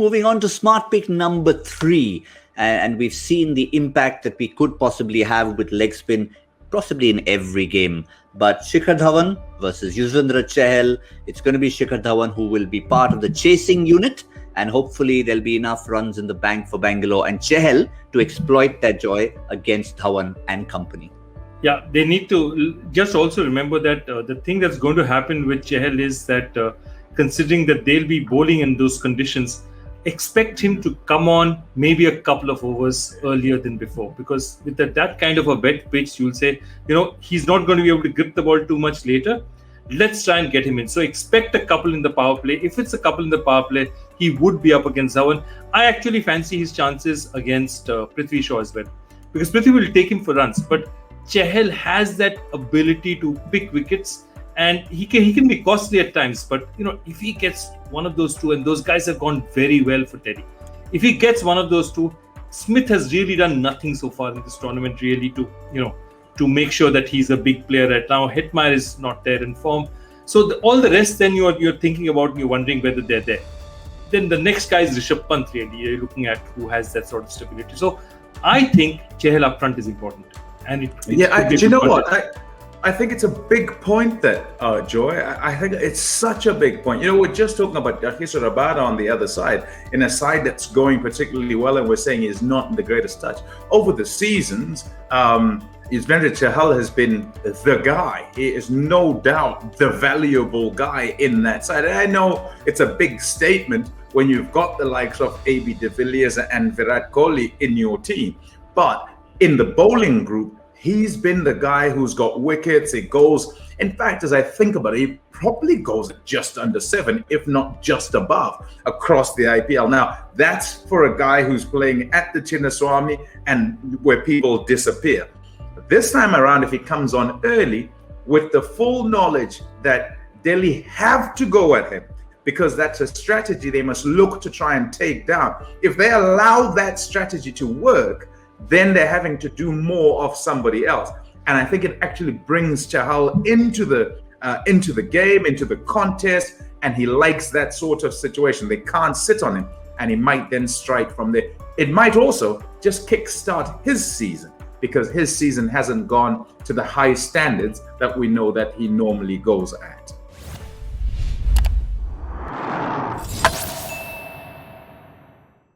Moving on to smart pick number 3. And we've seen the impact that we could possibly have with leg spin, possibly in every game. But Shikhar Dhawan versus Yuzvendra Chahal, it's going to be Shikhar Dhawan who will be part of the chasing unit. And hopefully there'll be enough runs in the bank for Bangalore and Chahal to exploit that joy against Dhawan and company. Yeah, they need to just also remember that the thing that's going to happen with Chahal is that considering that they'll be bowling in those conditions, expect him to come on maybe a couple of overs earlier than before, because with that kind of a wet pitch, you'll say, he's not going to be able to grip the ball too much later. Let's try and get him in. So expect a couple in the power play. If it's a couple in the power play, he would be up against Dhawan. I actually fancy his chances against Prithvi Shaw as well, because Prithvi will take him for runs, but Chahal has that ability to pick wickets, and he can be costly at times. But if he gets one of those two, and those guys have gone very well for Teddy, if he gets one of those two, Smith has really done nothing so far in this tournament really to make sure that he's a big player right now. Hetmeyer is not there in form, so all the rest then you're thinking about and you're wondering whether they're there. Then the next guy is Rishabh Pant. Really, you're looking at who has that sort of stability. So I think Chahal up front is important. And you know what? I think it's a big point that, Joy. I think it's such a big point. We're just talking about Akhisar Rabada on the other side, in a side that's going particularly well, and we're saying is not the greatest touch. Over the seasons, Yuzvendra Chahal has been the guy. He is no doubt the valuable guy in that side. And I know it's a big statement when you've got the likes of AB de Villiers and Virat Kohli in your team, but in the bowling group, he's been the guy who's got wickets. He goes, in fact, as I think about it, he probably goes just under 7, if not just above, across the IPL. Now, that's for a guy who's playing at the Chinnaswamy and where people disappear. But this time around, if he comes on early, with the full knowledge that Delhi have to go at him, because that's a strategy they must look to try and take down. If they allow that strategy to work, then they're having to do more of somebody else. And I think it actually brings Chahal into the game, into the contest, and he likes that sort of situation. They can't sit on him, and he might then strike from there. It might also just kickstart his season, because his season hasn't gone to the high standards that we know that he normally goes at.